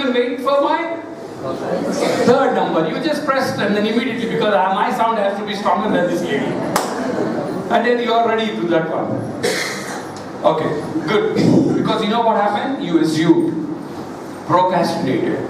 and wait for my third number. You just pressed and then immediately, because my sound has to be stronger than this lady. And then you are ready to do that one. Okay, good. Because you know what happened? You assumed, procrastinated.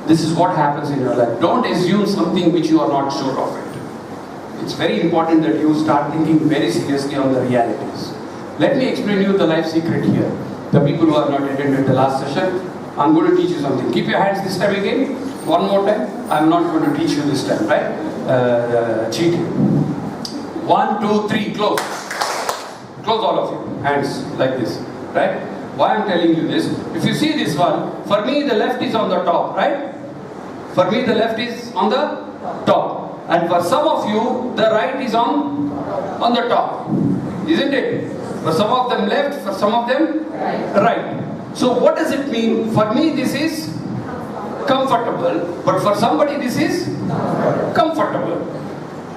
This is what happens in your life. Don't assume something which you are not sure of it. It's very important that you start thinking very seriously on the realities. Let me explain you the life secret here. The people who have not attended the last session, I'm going to teach you something. Keep your hands this time again. One more time. I'm not going to teach you this time, right? Cheating. 1, 2, 3, close. Close all of you. Hands like this, right? Why I'm telling you this? If you see this one, for me the left is on the top, right? For me the left is on the top. And for some of you, the right is on the top. Isn't it? For some of them left, for some of them right. So what does it mean? For me this is comfortable, but for somebody this is comfortable.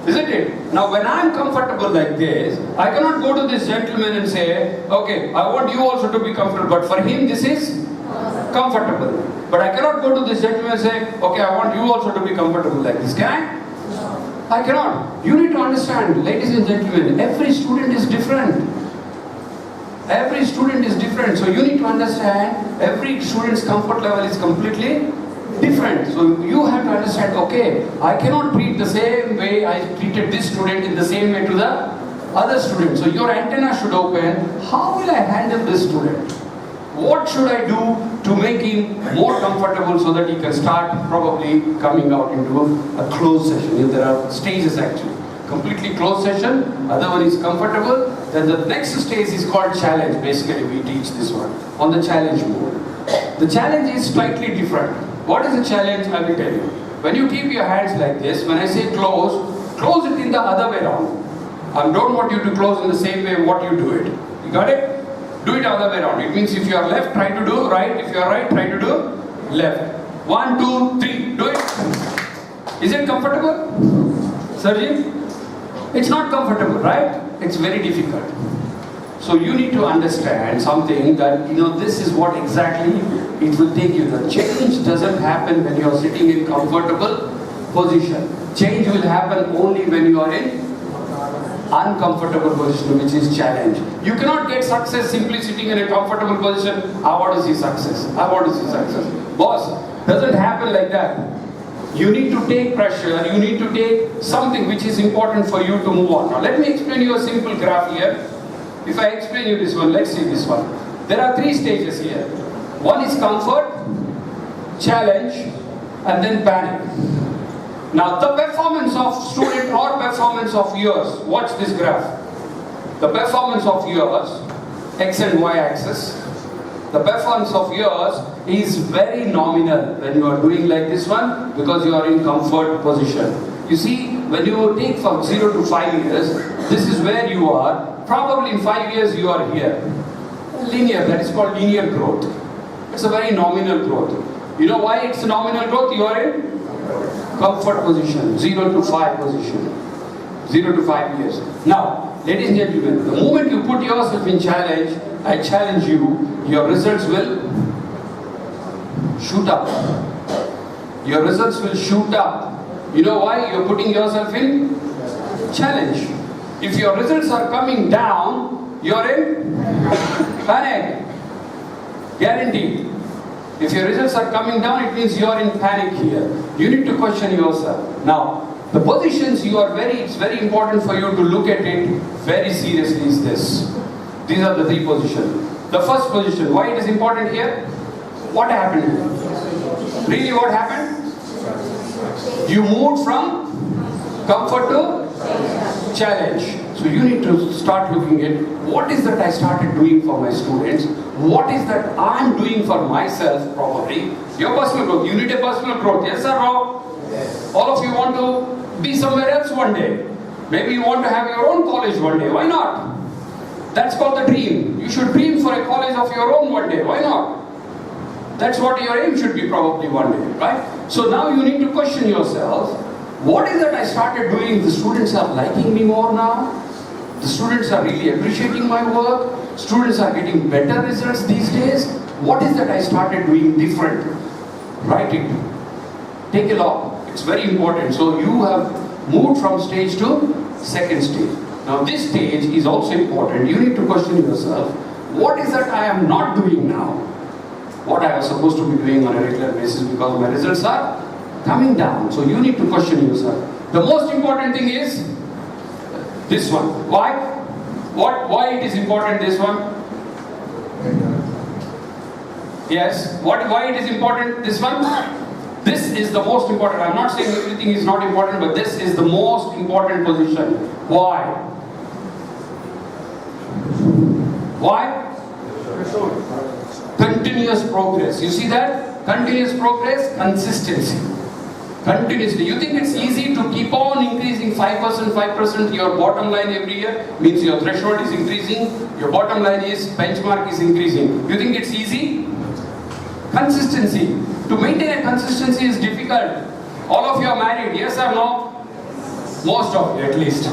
Isn't it? Now when I am comfortable like this, I cannot go to this gentleman and say, okay, I want you also to be comfortable, but for him this is comfortable. But I cannot go to this gentleman and say, okay, I want you also to be comfortable like this. Can I? I cannot. You need to understand, ladies and gentlemen, every student is different. Every student is different. So you need to understand, every student's comfort level is completely different. So you have to understand, okay, I cannot treat the same way I treated this student in the same way to the other student. So your antenna should open. How will I handle this student? What should I do to make him more comfortable so that he can start probably coming out into a closed session? There are stages actually. Completely closed session, other one is comfortable. Then the next stage is called challenge. Basically we teach this one on the challenge mode. The challenge is slightly different. What is the challenge? I will tell you. When you keep your hands like this, when I say close, close it in the other way around. I don't want you to close in the same way what you do it. You got it? Do it other way around. It means if you are left, try to do right. If you are right, try to do left. 1, 2, 3. Do it. Is it comfortable? Sergi? It's not comfortable, right? It's very difficult. So you need to understand something that, this is what exactly it will take you. The change doesn't happen when you are sitting in comfortable position. Change will happen only when you are in uncomfortable position, which is challenge. You cannot get success simply sitting in a comfortable position. I want to see success. I want to see success. Boss, doesn't happen like that. You need to take pressure. You need to take something which is important for you to move on. Now let me explain you a simple graph here. If I explain you this one, let's see this one. There are 3 stages here. One is comfort, challenge, and then panic. Now the performance of student or performance of yours, watch this graph. The performance of yours, x and y axis, the performance of yours is very nominal when you are doing like this one, because you are in comfort position. You see, when you take from 0 to 5 years, this is where you are. Probably in 5 years you are here. Linear, that is called linear growth. It's a very nominal growth. You know why it's a nominal growth? You are in comfort position, 0 to 5 position. 0 to 5 years. Now, ladies and gentlemen, the moment you put yourself in challenge, I challenge you, your results will shoot up. Your results will shoot up. You know why? You're putting yourself in challenge. If your results are coming down, you're in panic. Guaranteed. If your results are coming down, it means you're in panic here. You need to question yourself. Now, the positions it's very important for you to look at it very seriously is this. These are the 3 positions. The first position, why it is important here? What happened? Really what happened? You moved from comfort to challenge. So you need to start looking at what is that I started doing for my students, what is that I'm doing for myself probably. Your personal growth, you need a personal growth, yes or no? Yes. All of you want to be somewhere else one day. Maybe you want to have your own college one day, why not? That's called the dream. You should dream for a college of your own one day, why not? That's what your aim should be probably one day, right? So now you need to question yourself, what is that I started doing? The students are liking me more now. The students are really appreciating my work. Students are getting better results these days. What is that I started doing different? Write it. Take a log. It's very important. So you have moved from stage to second stage. Now this stage is also important. You need to question yourself, what is that I am not doing now? What I was supposed to be doing on a regular basis, because my results are coming down. So you need to question yourself. The most important thing is this one. Why? Why it is important, this one? Yes. Why it is important, this one? This is the most important. I'm not saying everything is not important, but this is the most important position. Why? Why? Continuous progress. You see that? Continuous progress, consistency. Continuously. You think it's easy to keep on increasing 5% your bottom line every year? Means your threshold is increasing, your bottom line is, benchmark is increasing. You think it's easy? Consistency. To maintain a consistency is difficult. All of you are married, yes or no? Most of you at least.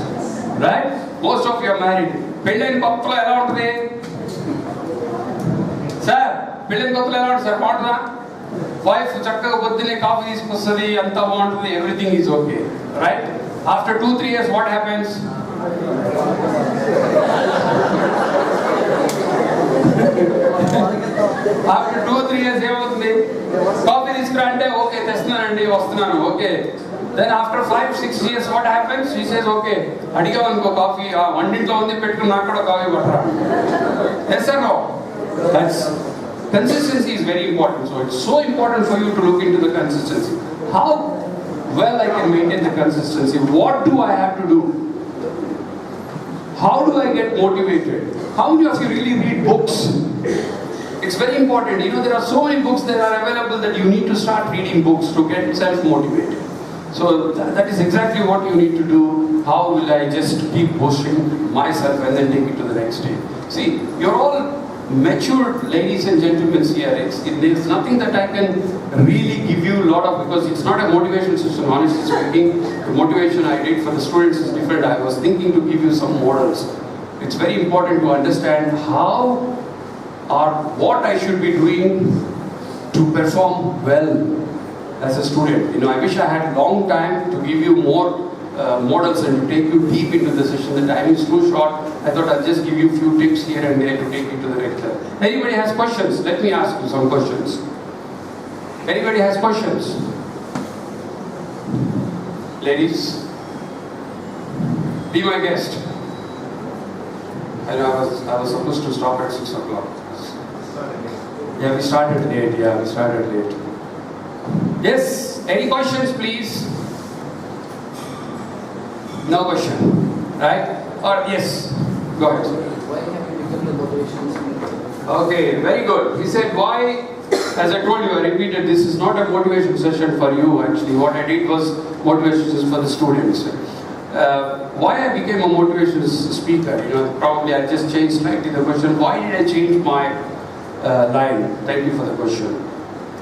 Right? Most of you are married. Pellain kottalo ela untadi? Sir, pellain kottalo ela untadi sir? Baagundha? Wife chakkaga poddine coffee తీసుకొస్తది, anta బాగుంటుంది, everything is okay. Right? After 2-3 years what happens? After 2-3 years ఏమవుతుంది? Coffee తీసుకురా అంటే okay తెస్తున్నానండి వస్తున్నాను okay. Then after 5-6 years what happens? She says okay, అడిగావు అనుకో coffee వంటింట్లో ఉంది పెట్టుకుని నాకు కూడా కాఫీ పట్టరా. Yes or no? That's consistency is very important. So it's so important for you to look into the consistency. How well I can maintain the consistency? What do I have to do? How do I get motivated? How many of you really read books? It's very important. You know, there are so many books that are available that you need to start reading books to get self-motivated. So that is exactly what you need to do. How will I just keep boosting myself and then take it to the next stage? See, you're all mature ladies and gentlemen here. There's nothing that I can really give you a lot of, because it's not a motivation system, honestly speaking. The motivation I did for the students is different. I was thinking to give you some models. It's very important to understand how or what I should be doing to perform well as a student. You know, I wish I had a long time to give you more models and to take you deep into the session. The time is too short. I thought I'll just give you a few tips here and there to take you to the next level. Anybody has questions? Let me ask you some questions. Anybody has questions? Ladies, be my guest. I know I was supposed to stop at 6 o'clock. Yeah, we started late. Yes, any questions please? No question, right? Or yes, go ahead. Why have you become the motivation speaker? Okay, very good. He said why, as I told you, I repeated, this is not a motivation session for you actually. What I did was motivation is for the students. Why I became a motivation speaker, you know, probably I just changed slightly the question. Why did I change my line? Thank you for the question.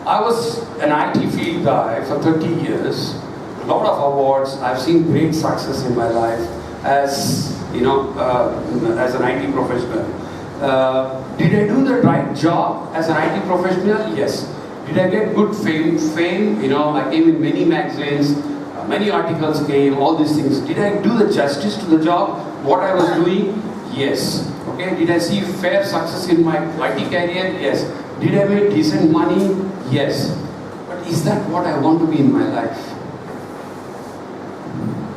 I was an IT field guy for 30 years. A lot of awards. I've seen great success in my life as, you know, as an IT professional. Did I do the right job as an IT professional? Yes. Did I get good fame? You know, I came in many magazines, many articles came, all these things. Did I do the justice to the job, what I was doing? Yes. Okay. Did I see fair success in my IT career? Yes. Did I make decent money? Yes. But is that what I want to be in my life?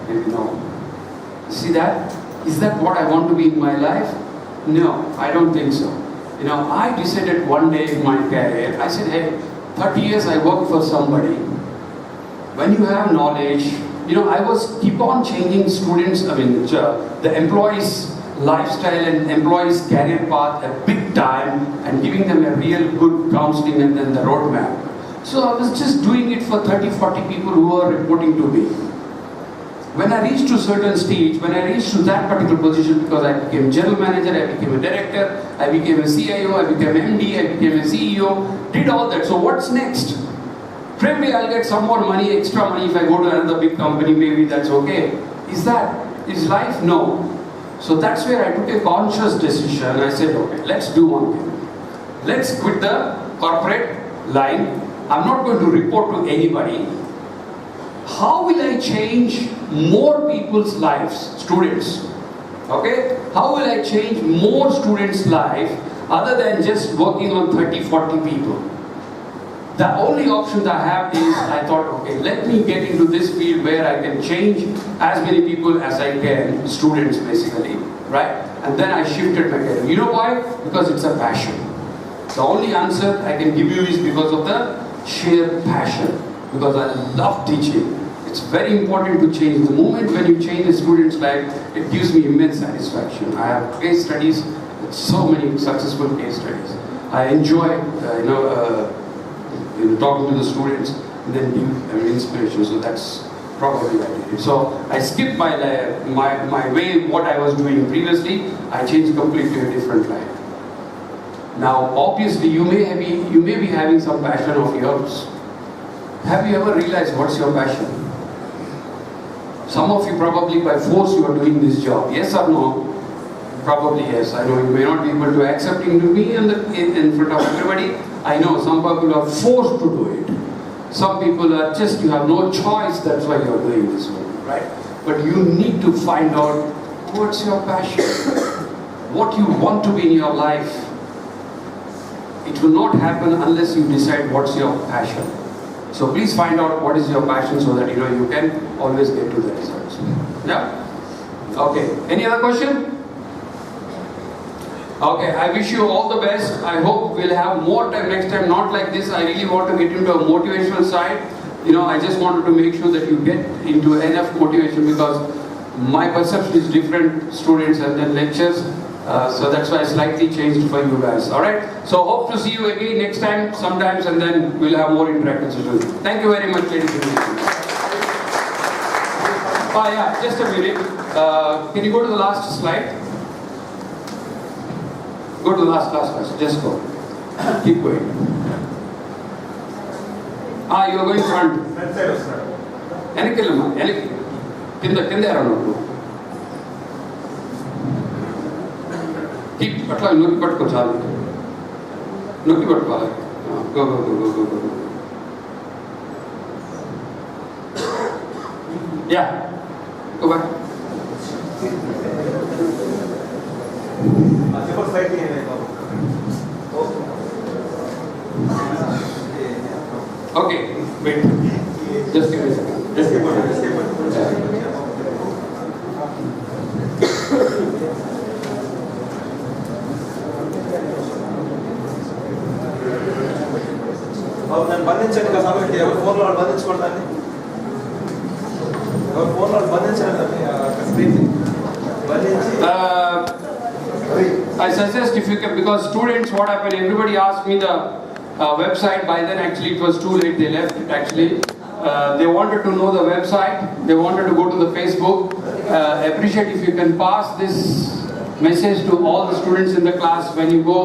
Maybe no. See that? Is that what I want to be in my life? No, I don't think so. You know, I decided one day in my career, I said, hey, 30 years I worked for somebody. When you have knowledge, you know, I was keep on changing students, the employees' lifestyle and employees' career path a big time and giving them a real good counseling and then the roadmap. So I was just doing it for 30-40 people who were reporting to me. When I reached to a certain stage, when I reached to that particular position, because I became general manager, I became a director, I became a CIO, I became MD, I became a CEO, did all that. So what's next? Probably I'll get some more money, extra money if I go to another big company, maybe that's okay. Is life? No. So that's where I took a conscious decision. I said, okay, let's do one thing. Let's quit the corporate line. I'm not going to report to anybody. How will I change more people's lives, students? Okay? How will I change more students' life other than just working on 30, 40 people? The only option I have is, I thought, okay, let me get into this field where I can change as many people as I can, students basically, right? And then I shifted my career. You know why? Because it's a passion. The only answer I can give you is because of the sheer passion. Because I love teaching. It's very important to change. The moment when you change a student's life, it gives me immense satisfaction. I have case studies, so many successful case studies. I enjoy, talking to the students and then give inspiration. So that's probably what I did. So I skipped my way, what I was doing previously. I changed completely a different life. Now, obviously, you may be having some passion of yours. Have you ever realized what's your passion? Some of you probably by force you are doing this job. Yes or no? Probably yes. I know you may not be able to accept into me in front of everybody. I know some people are forced to do it. Some people are just, you have no choice, that's why you are doing this one, right? But you need to find out what's your passion, what you want to be in your life. It will not happen unless you decide what's your passion. So please find out what is your passion so that you can always get to the results. Yeah? Okay. Any other question? Okay, I wish you all the best. I hope we'll have more time next time, not like this. I really want to get into a motivational side. I just wanted to make sure that you get into enough motivation because my perception is different, students and then lectures. So that's why I slightly changed for you guys. Alright? So hope to see you again next time, sometimes, and then we'll have more interactive sessions. Thank you very much, ladies and gentlemen. Oh yeah, just a minute. Can you go to the last slide? Go to the last. Just go. Keep going. You are going front. That side, sir. Kinda around. Keep atla nokki patko chalu. Nokki patko. Go. Yeah. Go back. Okay, wait. Just give me a second. Just give me. ನಾನು ಬಂಧಿಂಚಂడి కాబట్టి ఎవరు phone లో బంధించుకుంటాను ఎవరు phone లో బంధించండి screen బంధించి I suggest if you can, because students, what happened, everybody asked me the website. By then actually it was too late, they left it actually. They wanted to know the website, they wanted to go to the Facebook. Appreciate if you can pass this message to all the students in the class. When you go